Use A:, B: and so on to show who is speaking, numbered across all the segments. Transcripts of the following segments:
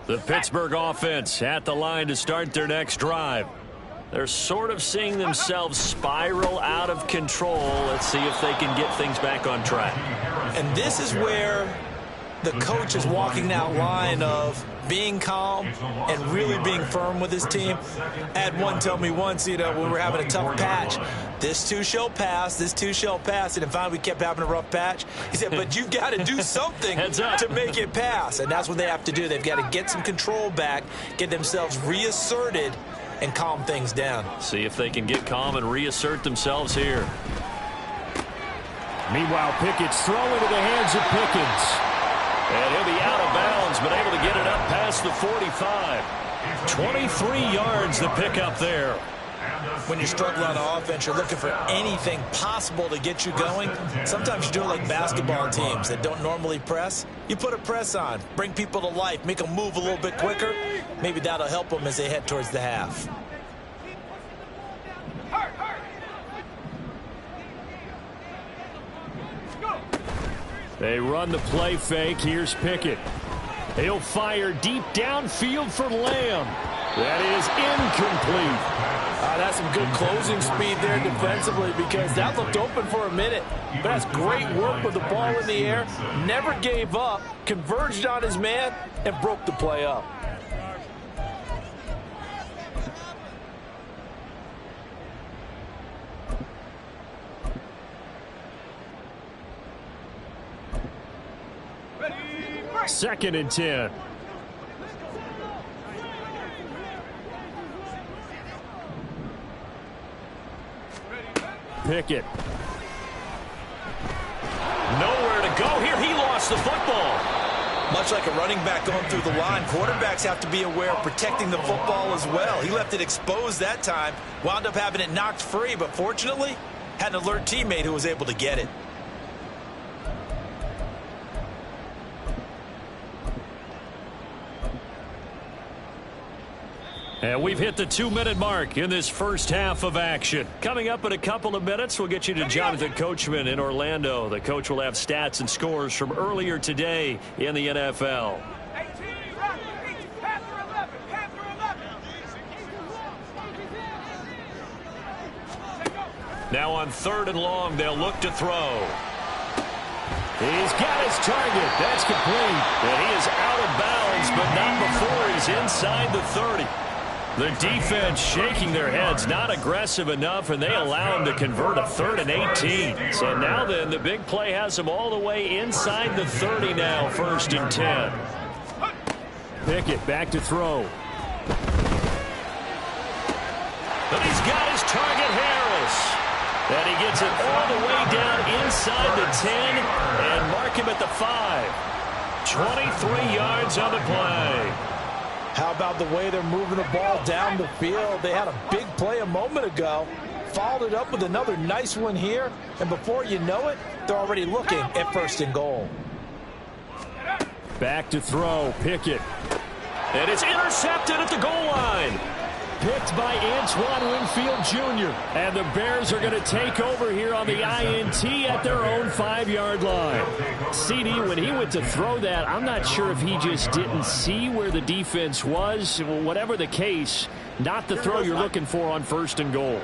A: The Pittsburgh offense at the line to start their next drive. They're sort of seeing themselves spiral out of control. Let's see if they can get things back on track.
B: And this is where the coach is walking that line of being calm and really being firm with his team. I had one tell me once, when we were having a tough patch, this too shall pass, this too shall pass. And finally we kept having a rough patch. He said, but you've got to do something to make it pass. And that's what they have to do. They've got to get some control back, get themselves reasserted, and calm things down.
A: See if they can get calm and reassert themselves here.
C: Meanwhile, Pickett's throw into the hands of Pickens.
A: And he'll be out of bounds, but able to get it up past the 45. 23 yards the pickup there.
B: When you're struggling on offense, you're looking for anything possible to get you going. Sometimes you do it like basketball teams that don't normally press. You put a press on, bring people to life, make them move a little bit quicker. Maybe that'll help them as they head towards the half.
C: They run the play fake. Here's Pickett. He'll fire deep downfield for Lamb. That is incomplete.
D: That's some good closing speed there defensively because that looked open for a minute. But that's great work with the ball in the air. Never gave up, converged on his man, and broke the play up.
C: Second and 10. Pickett.
A: Nowhere to go here. He lost the football.
B: Much like a running back going through the line, quarterbacks have to be aware of protecting the football as well. He left it exposed that time, wound up having it knocked free, but fortunately, had an alert teammate who was able to get it.
A: And we've hit the 2-minute mark in this first half of action. Coming up in a couple of minutes, we'll get you to Jonathan Coachman in Orlando. The coach will have stats and scores from earlier today in the NFL. Now on 3rd and long, they'll look to throw.
C: He's got his target. That's complete.
A: And he is out of bounds, but not before he's inside the 30. The defense shaking their heads, not aggressive enough, and they allow him to convert a 3rd and 18. So now then, the big play has him all the way inside the 30 now, 1st and 10.
C: Pickett back to throw.
A: But he's got his target, Harris. And he gets it all the way down inside the 10 and mark him at the 5. 23 yards on the play.
D: How about the way they're moving the ball down the field? They had a big play a moment ago, followed it up with another nice one here, and before you know it, they're already looking at 1st and goal.
C: Back to throw, Pickett.
A: And it's intercepted at the goal line.
C: Picked by Antoine Winfield Jr. And the Bears are going to take over here on the INT at their own 5-yard line. CD, when he went to throw that, I'm not sure if he just didn't see where the defense was. Whatever the case, not the throw you're looking for on 1st and goal.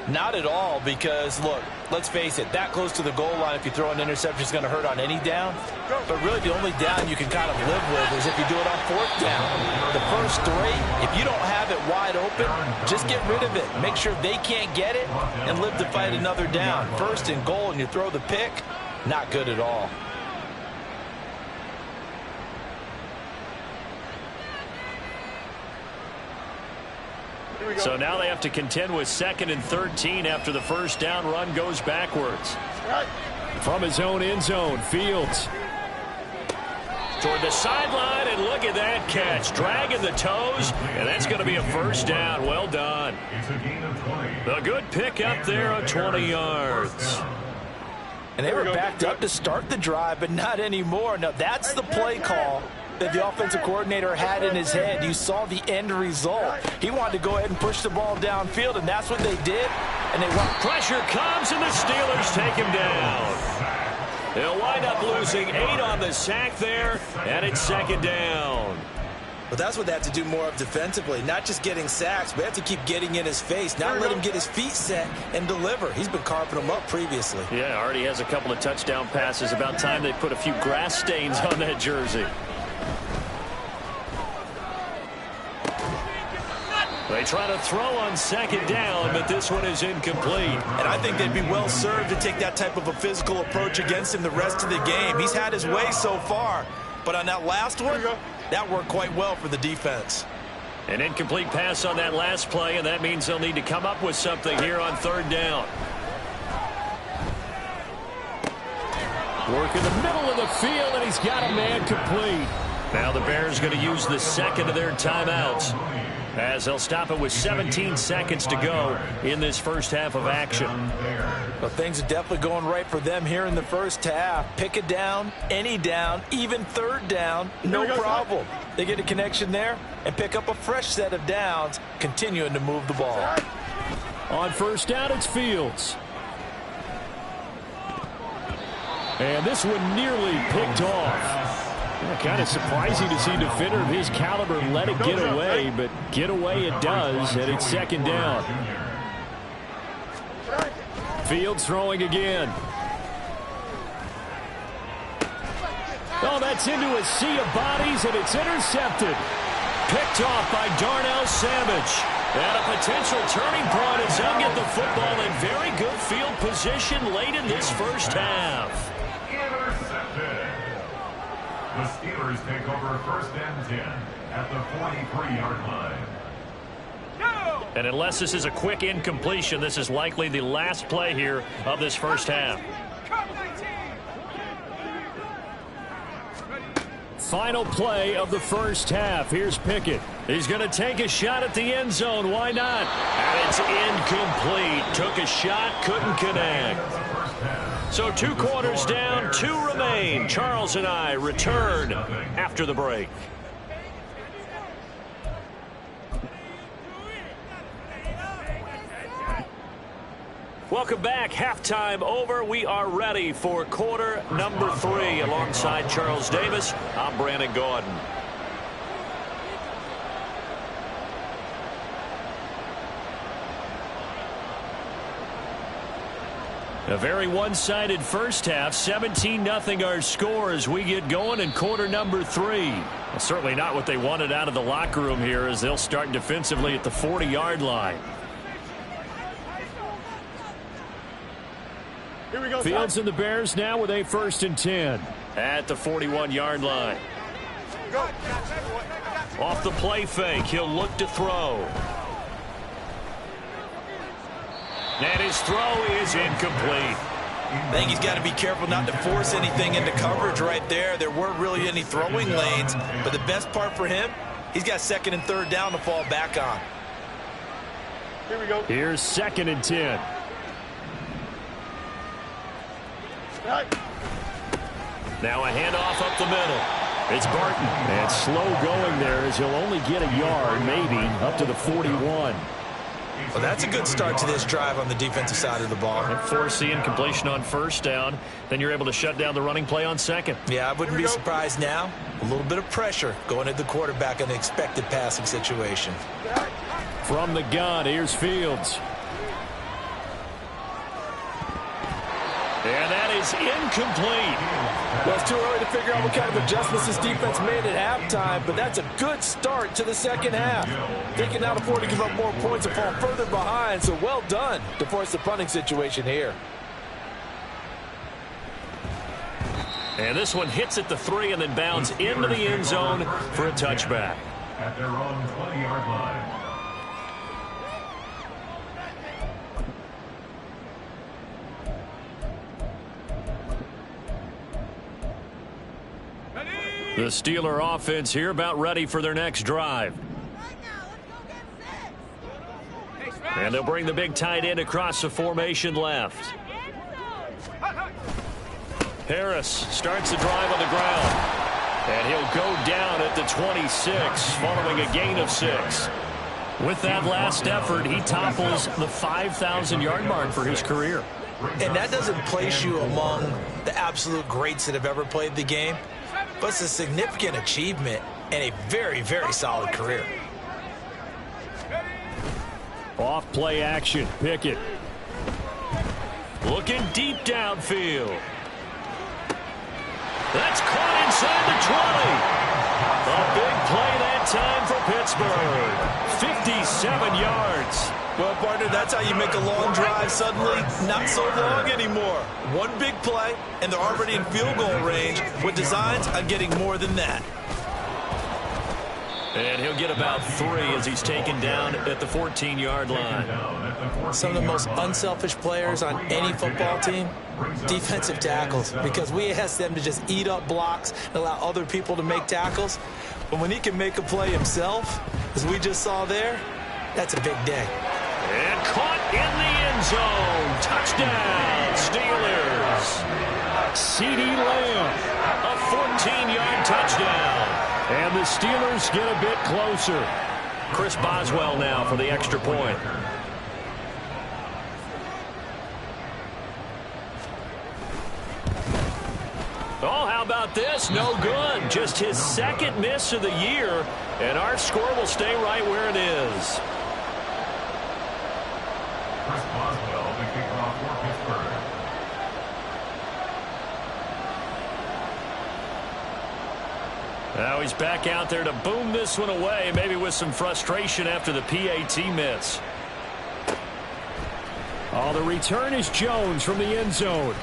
B: Not at all, because, look, let's face it, that close to the goal line, if you throw an interception, is going to hurt on any down. But really, the only down you can kind of live with is if you do it on 4th down. The first 3, if you don't have it wide open, just get rid of it. Make sure they can't get it and live to fight another down. 1st and goal, and you throw the pick, not good at all.
A: So now they have to contend with 2nd and 13 after the first down run goes backwards.
C: From his own end zone, Fields.
A: Toward the sideline, and look at that catch. Dragging the toes, and that's going to be a 1st down. Well done. A good pick up there on 20 yards.
D: And they were backed up to start the drive, but not anymore. Now, that's the play call that the offensive coordinator had in his head. You saw the end result. He wanted to go ahead and push the ball downfield, and that's what they did. And they went.
A: Pressure comes, and the Steelers take him down. They'll wind up losing 8 on the sack there, and it's 2nd down.
B: But that's what they have to do more of defensively. Not just getting sacks, but they have to keep getting in his face. Not let him get his feet set and deliver. He's been carping them up previously.
A: Yeah, already has a couple of touchdown passes. About time they put a few grass stains on that jersey. They try to throw on second down, but this one is incomplete.
B: And I think they'd be well served to take that type of a physical approach against him the rest of the game. He's had his way so far, but on that last one, that worked quite well for the defense.
A: An incomplete pass on that last play, and that means they'll need to come up with something here on third down.
C: Work in the middle of the field, and he's got a man complete.
A: Now the Bears going to use the second of their timeouts, as they'll stop it with 17 seconds to go in this first half of action.
B: Well, things are definitely going right for them here in the first half. Pick a down, any down, even third down, no problem. They get a connection there and pick up a fresh set of downs, continuing to move the ball.
C: On first down, it's Fields. And this one nearly picked off. Yeah, kind of surprising to see a defender of his caliber let it get away, but get away it does, and it's second down. Fields throwing again. Oh, that's into a sea of bodies, and it's intercepted. Picked off by Darnell Savage. And a potential turning point as they'll get the football in very good field position late in this first half.
E: The Steelers take over first and 10 at the 43-yard line.
A: And unless this is a quick incompletion, this is likely the last play here of this first half.
C: Final play of the first half. Here's Pickett. He's going to take a shot at the end zone. Why not?
A: And it's incomplete. Took a shot, couldn't connect. So 2 quarters down, 2 remain. Charles and I return after the break. Welcome back. Halftime over. We are ready for quarter number 3. Alongside Charles Davis, I'm Brandon Gordon. A very one-sided first half. 17-0 our score as we get going in quarter number 3. Well, certainly not what they wanted out of the locker room here as they'll start defensively at the 40-yard line.
C: Here we go. Fields and the Bears now with a 1st and 10.
A: At the 41-yard line. Off the play fake, he'll look to throw. And his throw is incomplete.
B: I think he's got to be careful not to force anything into coverage right there. There weren't really any throwing lanes, but the best part for him, he's got 2nd and 3rd down to fall back on.
C: Here we go. Here's 2nd and 10.
A: Now a handoff up the middle. It's Barton.
C: And slow going there as he'll only get a yard, maybe, up to the 41.
B: Well, that's a good start to this drive on the defensive side of the ball.
A: And force the incompletion on first down. Then you're able to shut down the running play on second.
B: Yeah, I wouldn't be surprised now. A little bit of pressure going at the quarterback in an expected passing situation.
C: From the gun, here's Fields.
A: And that is incomplete.
D: Well, it's too early to figure out what kind of adjustments this defense made at halftime, but that's a good start to the second half. They can now afford to give up more points and fall further behind, so well done to force the punting situation here.
A: And this one hits at the 3 and then bounds into the end zone for a touchback.
E: At their own 20-yard line.
A: The Steeler offense here about ready for their next drive. And they'll bring the big tight end across the formation left. Harris starts the drive on the ground. And he'll go down at the 26 following a gain of 6. With that last effort, he topples the 5,000-yard mark for his career.
B: And that doesn't place you among the absolute greats that have ever played the game. But it's a significant achievement, and a very, very solid career.
C: Off play action. Pickett.
A: Looking deep downfield. That's caught inside the 20. A big play that time for Pittsburgh. 57 yards.
B: Well, partner, that's how you make a long drive suddenly not so long anymore. One big play, and they're already in field goal range with designs on getting more than that.
A: And he'll get about 3 as he's taken down at the 14-yard line.
B: Some of the most unselfish players on any football team, defensive tackles, because we ask them to just eat up blocks and allow other people to make tackles. But when he can make a play himself, as we just saw there, that's a big day.
A: And caught in the end zone. Touchdown, Steelers.
C: CeeDee Lamb.
A: A 14-yard touchdown.
C: And the Steelers get a bit closer.
A: Chris Boswell now for the extra point. Oh, how about this? No good. Just his second miss of the year. And our score will stay right where it is.
E: Chris Boswell, the kickoff for Pittsburgh.
A: Now he's back out there to boom this one away, maybe with some frustration after the PAT miss.
C: Oh, the return is Jones from the end zone.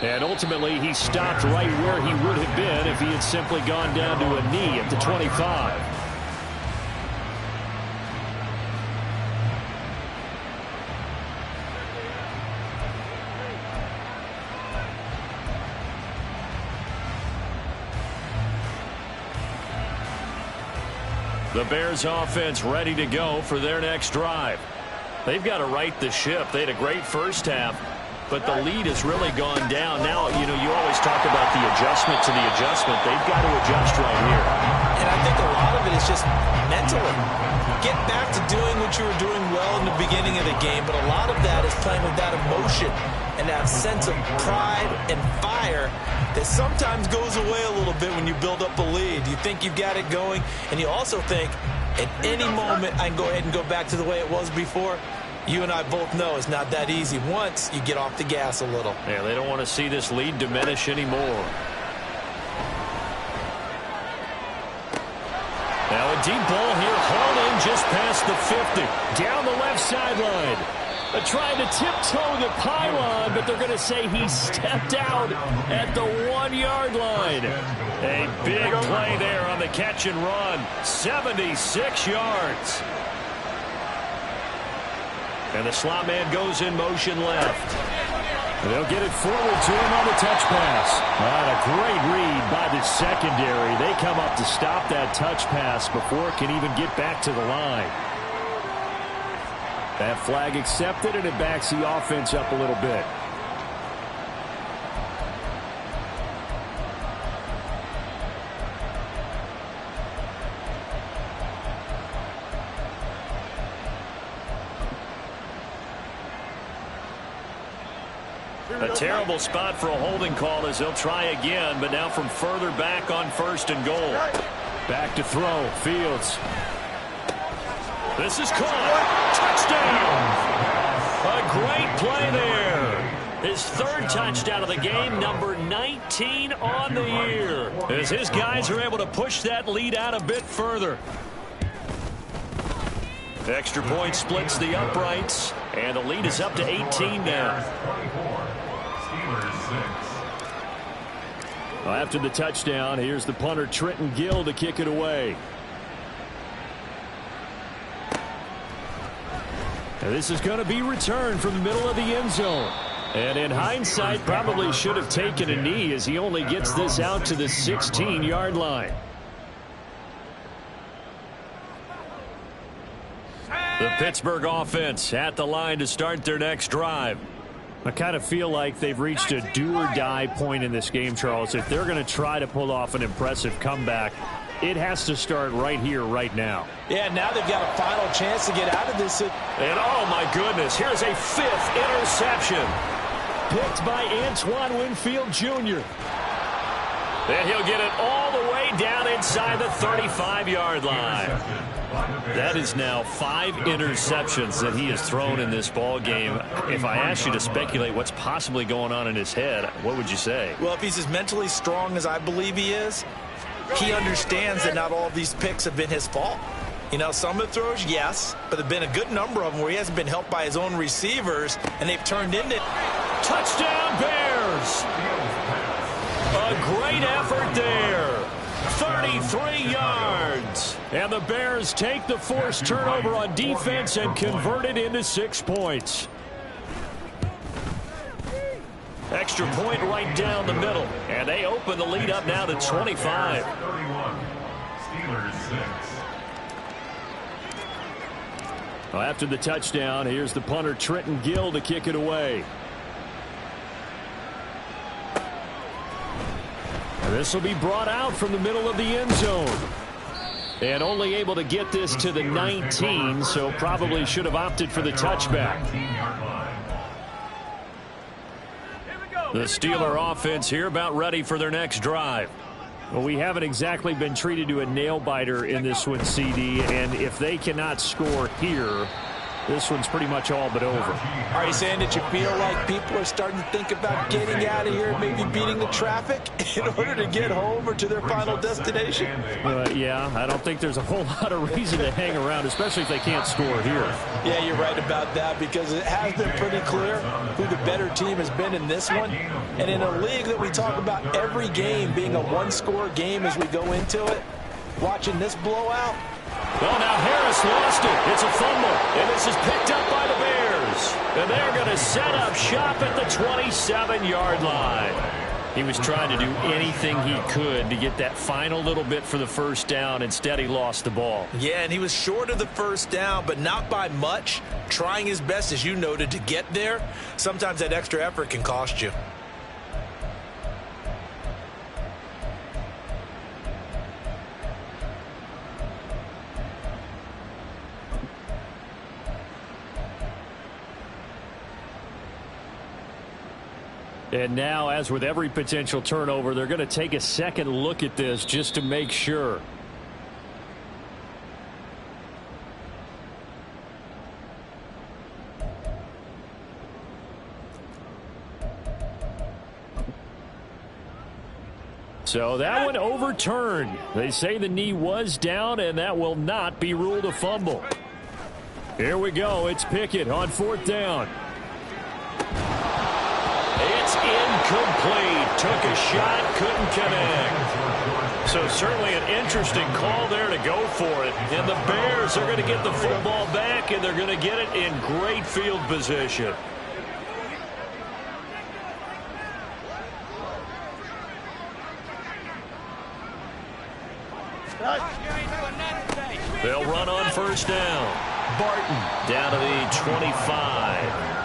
C: And ultimately, he stopped right where he would have been if he had simply gone down to a knee at the 25.
A: The Bears offense ready to go for their next drive. They've got to right the ship. They had a great first half, but the lead has really gone down. Now, you know, you always talk about the adjustment to the adjustment. They've got to adjust right here.
B: And I think a lot of it is just mentally. Get back to doing what you were doing well in the beginning of the game, but a lot of that is playing with that emotion and that sense of pride and fire that sometimes goes away a little bit when you build up a lead. You think you've got it going, and you also think at any moment I can go ahead and go back to the way it was before. You and I both know it's not that easy once you get off the gas a little.
A: Yeah, they don't want to see this lead diminish anymore. Now a deep ball here, hauled in just past the 50.
C: Down the left sideline. Trying to tiptoe the pylon, but they're going to say he stepped out at the 1-yard line.
A: A big play there on the catch and run. 76 yards. And the slot man goes in motion left.
C: They'll get it forward to him on the touch pass. And a great read by the secondary. They come up to stop that touch pass before it can even get back to the line. That flag accepted, and it backs the offense up a little bit.
A: A terrible spot for a holding call as they'll try again, but now from further back on 1st and goal.
C: Back to throw. Fields.
A: This is caught. Touchdown. A great play there. His 3rd touchdown of the game, number 19 on the year. As his guys are able to push that lead out a bit further. Extra point splits the uprights, and the lead is up to 18 now.
C: Well, after the touchdown, here's the punter Trenton Gill to kick it away. And this is going to be returned from the middle of the end zone. And in hindsight, probably should have taken a knee as he only gets this out to the 16-yard line.
A: The Pittsburgh offense at the line to start their next drive.
C: I kind of feel like they've reached a do-or-die point in this game, Charles. If they're going to try to pull off an impressive comeback, it has to start right here, right now.
B: Yeah, now they've got a final chance to get out of this.
A: And oh my goodness, here's a 5th interception.
C: Picked by Antoine Winfield Jr.
A: And he'll get it all the way way down inside the 35-yard line. That is now 5 interceptions that he has thrown in this ball game. If I asked you to speculate what's possibly going on in his head, what would you say?
B: Well, if he's as mentally strong as I believe he is, he understands that not all of these picks have been his fault. You know, some of the throws, yes, but there have been a good number of them where he hasn't been helped by his own receivers, and they've turned into
A: touchdown Bears. A great effort there. 33 yards. And the Bears take the forced turnover on defense and convert it into 6 points. Extra point right down the middle. And they open the lead up now to 25.
E: 31. Steelers 6.
C: Well, after the touchdown, here's the punter Trenton Gill to kick it away. And this will be brought out from the middle of the end zone. And only able to get this to the 19, so probably should have opted for the touchback. The Steeler offense here about ready for their next drive. Well, we haven't exactly been treated to a nail-biter in this one, CD, and if they cannot score here, this one's pretty much all but over.
B: Are you saying that you feel like people are starting to think about getting out of here and maybe beating the traffic in order to get home or to their final destination?
C: Yeah, I don't think there's a whole lot of reason to hang around, especially if they can't score here.
B: Yeah, you're right about that, because it has been pretty clear who the better team has been in this one. And in a league that we talk about every game being a one-score game as we go into it, watching this blowout.
A: Well, now Harris lost it. It's a fumble, and this is picked up by the Bears. And they're going to set up shop at the 27-yard line. He was trying to do anything he could to get that final little bit for the first down. Instead, he lost the ball.
B: Yeah, and he was short of the first down, but not by much. Trying his best, as you noted, to get there. Sometimes that extra effort can cost you.
C: And now, as with every potential turnover, they're going to take a second look at this just to make sure. So that one overturned. They say the knee was down, and that will not be ruled a fumble. Here we go. It's Pickett on 4th down.
A: It's incomplete. Took a shot, couldn't connect. So certainly an interesting call there to go for it. And the Bears are going to get the football back, and they're going to get it in great field position. They'll run on 1st down. Barton down to the 25.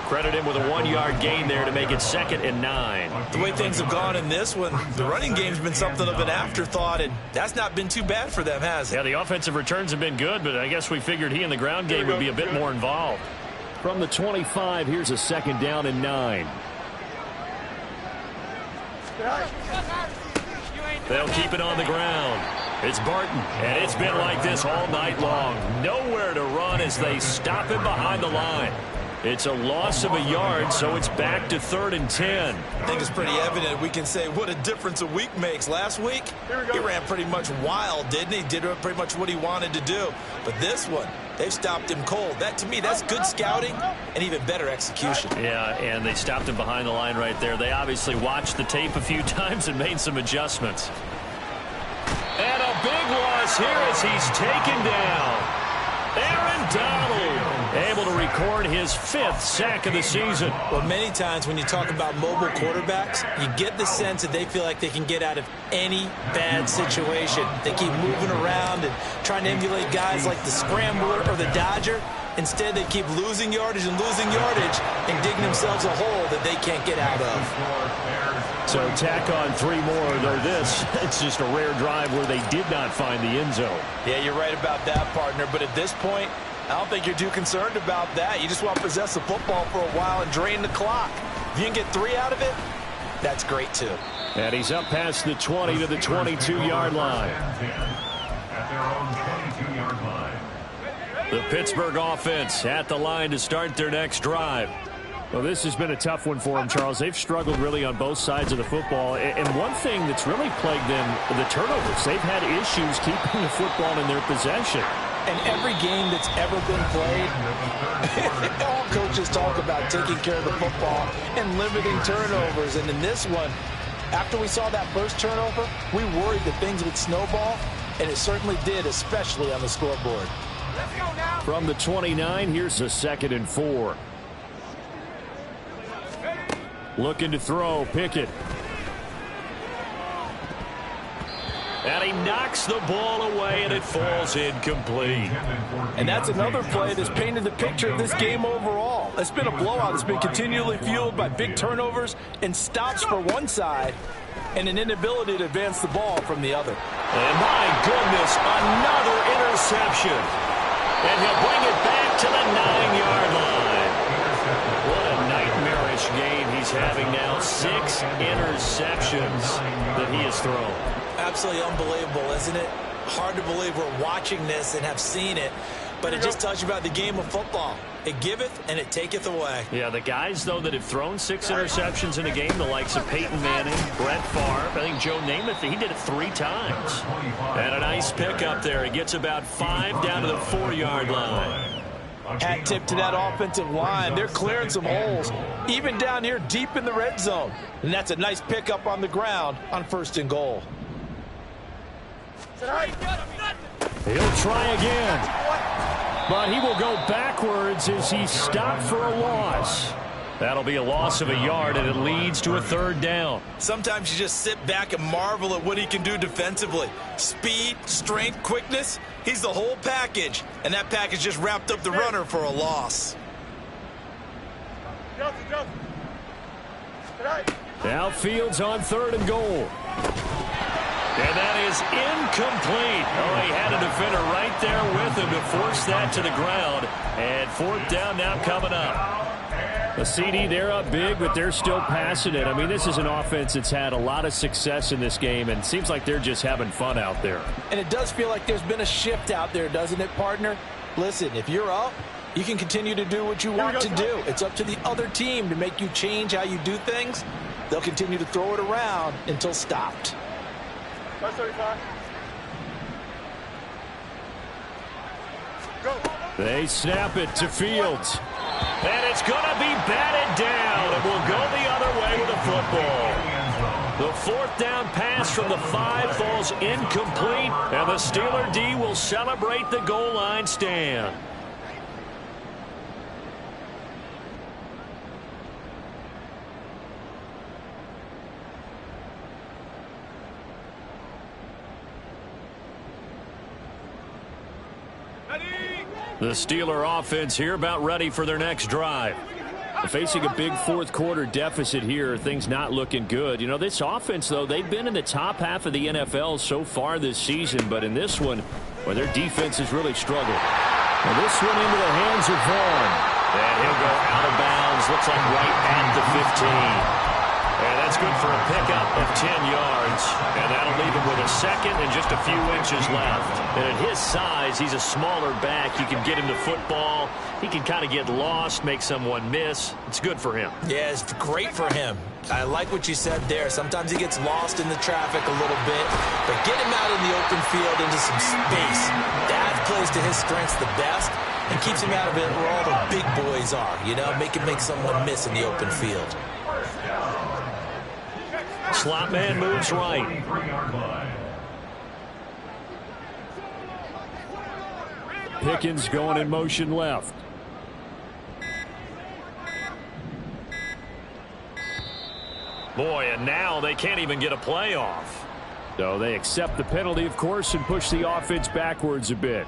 A: Credit him with a 1-yard gain there to make it 2nd and 9.
B: The way things have gone in this one, the running game's been something of an afterthought, and that's not been too bad for them, has it?
A: Yeah, the offensive returns have been good, but I guess we figured he in the ground game would be a bit more involved.
C: From the 25, here's a 2nd down and 9.
A: They'll keep it on the ground. It's Barton, and it's been like this all night long. Nowhere to run as they stop him behind the line. It's a loss of a yard, so it's back to 3rd and 10.
B: I think it's pretty evident. We can say what a difference a week makes. Last week, he ran pretty much wild, didn't he? Did pretty much what he wanted to do. But this one, they've stopped him cold. That, to me, that's good scouting and even better execution.
A: Yeah, and they stopped him behind the line right there. They obviously watched the tape a few times and made some adjustments. And a big loss here as he's taken down. Aaron Donald able to record his 5th sack of the season.
B: Well, many times when you talk about mobile quarterbacks, you get the sense that they feel like they can get out of any bad situation. They keep moving around and trying to emulate guys like the Scrambler or the Dodger. Instead, they keep losing yardage and digging themselves a hole that they can't get out of.
C: So tack on 3 more, though this, it's just a rare drive where they did not find the end zone.
B: Yeah, you're right about that, partner. But at this point, I don't think you're too concerned about that. You just want to possess the football for a while and drain the clock. If you can get 3 out of it, that's great too.
C: And he's up past the 20 to the 22-yard line.
E: At their own 22-yard line.
A: The Pittsburgh offense at the line to start their next drive.
C: Well, this has been a tough one for them, Charles. They've struggled really on both sides of the football. And one thing that's really plagued them, the turnovers. They've had issues keeping the football in their possession.
B: And every game that's ever been played, all coaches talk about taking care of the football and limiting turnovers. And in this one, after we saw that first turnover, we worried that things would snowball, and it certainly did, especially on the scoreboard.
C: From the 29, here's a 2nd and 4. Looking to throw, Pickett.
A: And he knocks the ball away, and it falls incomplete.
D: And that's another play that's painted the picture of this game overall. It's been a blowout. It's been continually fueled by big turnovers and stops for one side and an inability to advance the ball from the other.
A: And my goodness, another interception. And he'll bring it back to the 9-yard line. What a nightmarish game he's having now. 6 interceptions that he has thrown.
B: Absolutely unbelievable, isn't it? Hard to believe we're watching this and have seen it, but it just tells you about the game of football. It giveth and it taketh away.
A: Yeah, the guys, though, that have thrown 6 interceptions in a game, the likes of Peyton Manning, Brett Favre, I think Joe Namath, he did it 3 times. And a nice pickup there. He gets about 5 down to the 4-yard line.
D: Hat tip to that offensive line. They're clearing some holes, even down here deep in the red zone. And that's a nice pickup on the ground on 1st and goal.
C: He'll try again. But he will go backwards as he stopped for a loss.
A: That'll be a loss of a yard, and it leads to a 3rd down.
B: Sometimes you just sit back and marvel at what he can do defensively. Speed, strength, quickness, he's the whole package. And that package just wrapped up the runner for a loss.
C: Now Fields on 3rd and goal.
A: And that is incomplete. Oh, he had a defender right there with him to force that to the ground. And 4th down now coming up.
C: The CD, they're up big, but they're still passing it. I mean, this is an offense that's had a lot of success in this game, and it seems like they're just having fun out there.
D: And it does feel like there's been a shift out there, doesn't it, partner? Listen, if you're up, you can continue to do what you want to do. It's up to the other team to make you change how you do things. They'll continue to throw it around until stopped.
C: They snap it to Fields.
A: And it's going to be batted down, and will go the other way with the football. The 4th down pass from the 5 falls incomplete, and the Steeler D will celebrate the goal line stand. The Steeler offense here about ready for their next drive.
C: Facing a big 4th quarter deficit here, things not looking good. You know, this offense, though, they've been in the top half of the NFL so far this season, but in this one, well, their defense has really struggled. Now this one into the hands of Vaughn.
A: And he'll go out of bounds, looks like right at the 15. And that's good for a pickup of 10 yards. And that'll leave him with a 2nd and just a few inches left. And at his size, he's a smaller back. You can get him to football. He can kind of get lost, make someone miss. It's good for him.
B: Yeah, it's great for him. I like what you said there. Sometimes he gets lost in the traffic a little bit. But get him out in the open field into some space. That plays to his strengths the best and keeps him out of it where all the big boys are. You know, make someone miss in the open field.
A: Slot man moves right.
C: Pickens going in motion left.
A: Boy, and now they can't even get a play off.
C: So they accept the penalty, of course, and push the offense backwards a bit.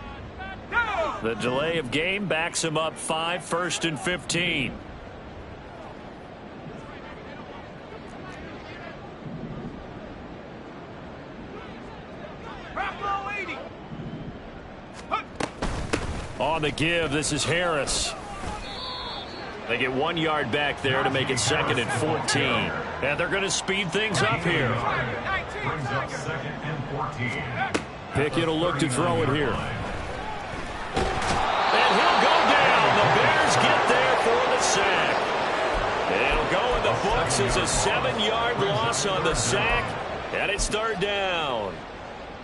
A: The delay of game backs him up 5, 1st and 15. On the give, this is Harris. They get 1 yard back there to make it 2nd and 14. And they're going to speed things up here.
E: Brings up 2nd and 14.
C: Pickett will look to throw it here.
A: And he'll go down. The Bears get there for the sack. It'll go in the books as a 7-yard loss on the sack. And it's 3rd down.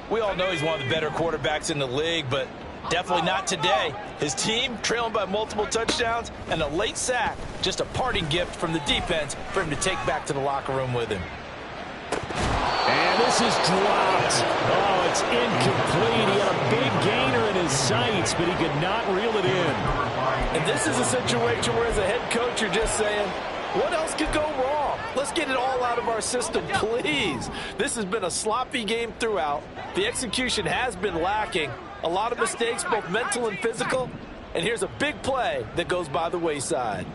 B: We all know he's one of the better quarterbacks in the league, but definitely not today. His team trailing by multiple touchdowns and a late sack. Just a parting gift from the defense for him to take back to the locker room with him.
C: And this is dropped. Oh, it's incomplete. He had a big gainer in his sights, but he could not reel it in.
D: And this is a situation where, as a head coach, you're just saying, what else could go wrong? Let's get it all out of our system, please. This has been a sloppy game throughout. The execution has been lacking. A lot of mistakes, both mental and physical. And here's a big play that goes by the wayside.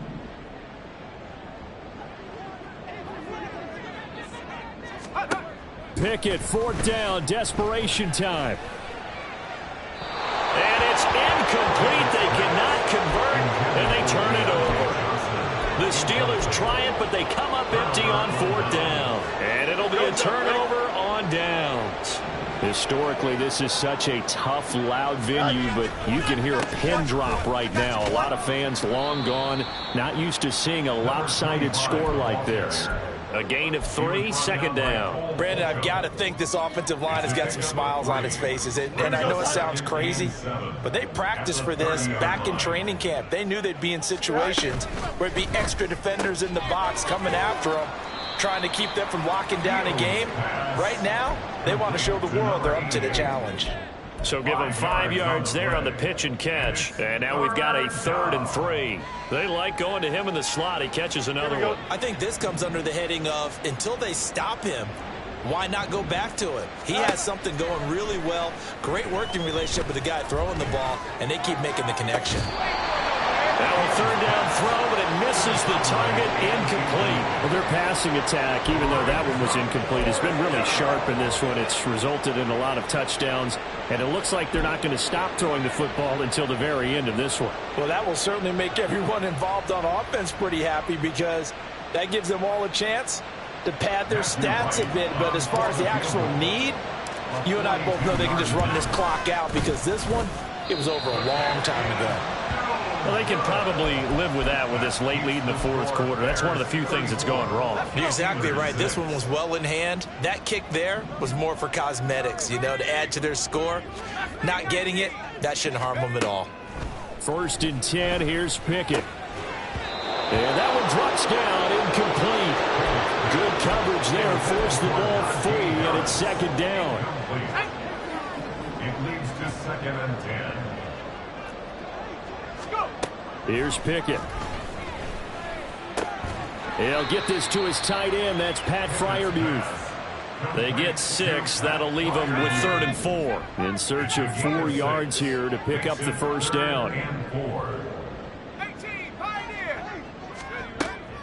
C: Pickett, 4th down, desperation time.
A: And it's incomplete. They cannot convert, and they turn it over. The Steelers try it, but they come up empty on 4th down. And it'll be a turnover on downs.
C: Historically, this is such a tough, loud venue, but you can hear a pin drop right now. A lot of fans long gone, not used to seeing a lopsided score like this.
A: A gain of 3, 2nd down.
B: Brandon, I've got to think this offensive line has got some smiles on its faces. And I know it sounds crazy, but they practiced for this back in training camp. They knew they'd be in situations where it'd be extra defenders in the box coming after them, trying to keep them from locking down a game. Right now, they want to show the world they're up to the challenge.
A: So give them 5 yards there on the pitch and catch. And now we've got a 3rd and 3. They like going to him in the slot. He catches another one.
B: I think this comes under the heading of, until they stop him, why not go back to it? He has something going really well. Great working relationship with the guy throwing the ball, and they keep making the connection.
A: Now a 3rd down throw, but it misses the target. Incomplete.
C: Well, their passing attack, even though that one was incomplete, has been really sharp in this one. It's resulted in a lot of touchdowns, and it looks like they're not going to stop throwing the football until the very end of this one.
D: Well, that will certainly make everyone involved on offense pretty happy, because that gives them all a chance to pad their stats a bit. But as far as the actual need, you and I both know they can just run this clock out, because this one, it was over a long time ago.
A: Well, they can probably live with that with this late lead in the 4th quarter. That's one of the few things that's gone wrong.
B: You're exactly right. This one was well in hand. That kick there was more for cosmetics, you know, to add to their score. Not getting it, that shouldn't harm them at all.
C: 1st and 10, here's Pickett. And that one drops down, incomplete. Good coverage there, forced the ball free, and it's 2nd down.
E: It leads to 2nd and 10.
C: Here's Pickett. He'll get this to his tight end. That's Pat Freiermuth.
A: They get 6. That'll leave them with 3rd and 4.
C: In search of 4 yards here to pick up the 1st down.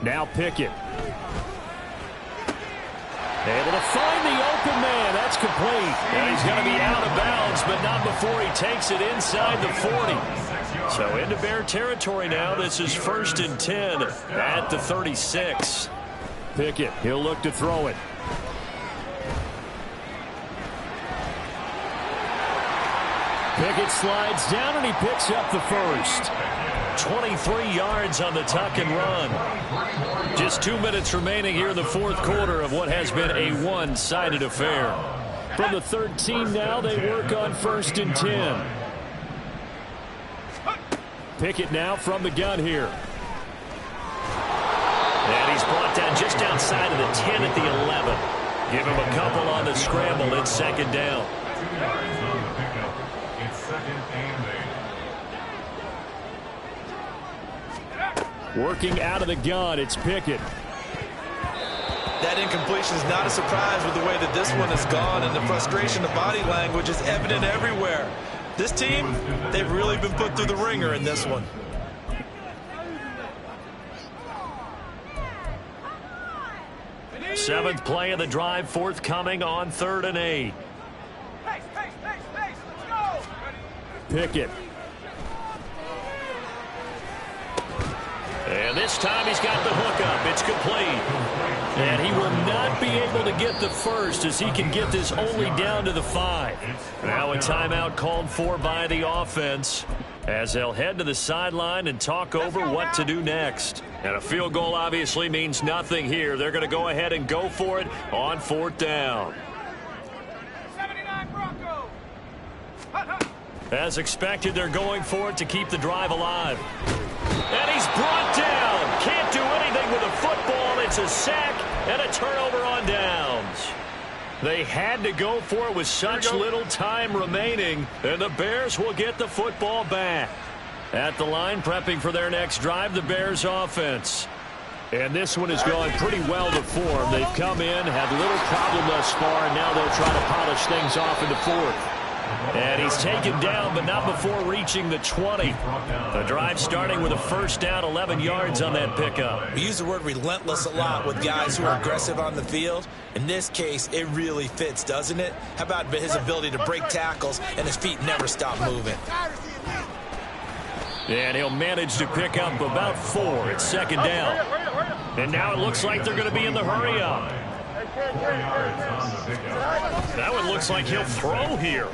C: Now Pickett. Able to find the open man. That's complete.
A: And he's going to be out of bounds, but not before he takes it inside the 40. So into Bear territory now. This is 1st and 10 at the 36.
C: Pickett, he'll look to throw it. Pickett slides down, and he picks up the 1st.
A: 23 yards on the tuck and run. Just 2 minutes remaining here in the 4th quarter of what has been a one-sided affair.
C: From the 13 now, they work on 1st and 10. Pickett now from the gun here.
A: And he's brought down just outside of the 10 at the 11. Give him a couple on the scramble. It's 2nd down.
E: 2 yards on the pickup. It's 2nd and 8.
C: Working out of the gun, it's Pickett.
B: That incompletion is not a surprise with the way that this one has gone, and the frustration, the body language is evident everywhere. This team, they've really been put through the ringer in this one.
A: Seventh play of the drive forthcoming on 3rd and 8.
C: Pickett.
A: And And this time he's got the hookup. It's complete. And he will not be able to get the first as he can get this only down to the 5. Now a timeout called for by the offense as they'll head to the sideline and talk over what to do next. And a field goal obviously means nothing here. They're going to go ahead and go for it on 4th down. As expected, they're going for it to keep the drive alive. And he's brought down. Can't do anything with a football. It's a sack and a turnover on downs. They had to go for it with such little time remaining, and the Bears will get the football back. At the line, prepping for their next drive, the Bears offense. And this one has gone pretty well to form. They've come in, had little problem thus far, and now they'll try to polish things off in the 4th. And he's taken down, but not before reaching the 20. The drive starting with a first down, 11 yards on that pickup.
B: We use the word relentless a lot with guys who are aggressive on the field. In this case, it really fits, doesn't it? How about his ability to break tackles and his feet never stop moving?
A: And he'll manage to pick up about 4. It's 2nd down. And now it looks like they're going to be in the hurry-up. That one looks like he'll throw here.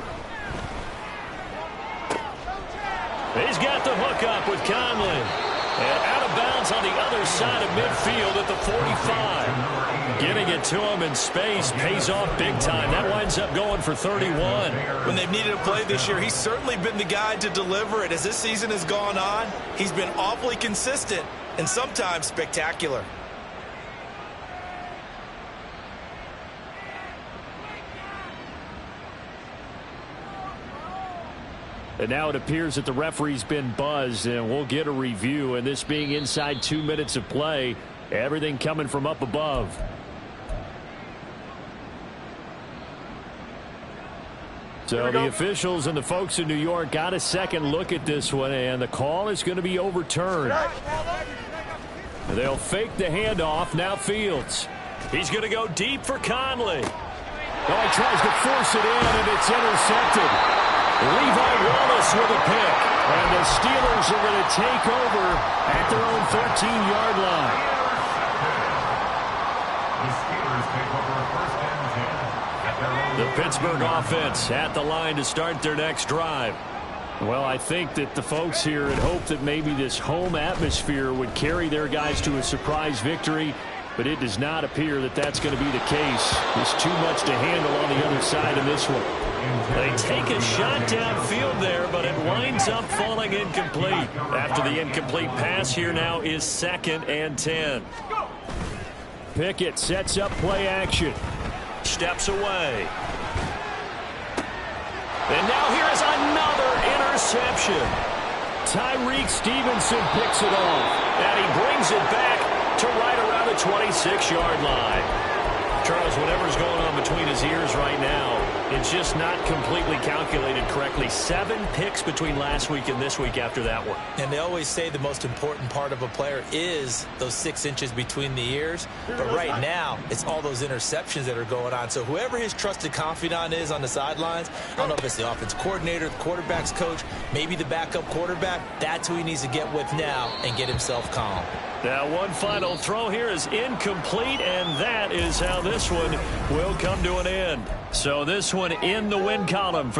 A: He's got the hookup with Conley. And out of bounds on the other side of midfield at the 45. Getting it to him in space pays off big time. That winds up going for 31.
B: When they've needed a play this year, he's certainly been the guy to deliver it. As this season has gone on, he's been awfully consistent and sometimes spectacular.
C: And now it appears that the referee's been buzzed, and we'll get a review. And this being inside 2 minutes of play, everything coming from up above. So the officials and the folks in New York got a second look at this one, and the call is going to be overturned. They'll fake the handoff. Now Fields.
A: He's going to go deep for Conley.
C: Oh, he tries to force it in, and it's intercepted. Levi Wallace with a pick. And the Steelers are going to take over at their own 13-yard line.
A: The Pittsburgh offense at the line to start their next drive.
C: Well, I think that the folks here had hoped that maybe this home atmosphere would carry their guys to a surprise victory, but it does not appear that that's going to be the case. There's too much to handle on the other side of this one.
A: They take a shot downfield there, but it winds up falling incomplete. After the incomplete pass, here now is 2nd and 10.
C: Pickett sets up play action.
A: Steps away. And now here is another interception.
C: Tyreek Stevenson picks it off.
A: And he brings it back to right around the 26-yard line. Charles, whatever's going on between his ears right now, it's just not completely calculated correctly. 7 picks between last week and this week after that one.
B: And they always say the most important part of a player is those 6 inches between the ears. But right now, it's all those interceptions that are going on. So whoever his trusted confidant is on the sidelines, I don't know if it's the offense coordinator, the quarterback's coach, maybe the backup quarterback, that's who he needs to get with now and get himself calm.
A: Now one final throw here is incomplete, and that is how this one will come to an end. So this one in the win column for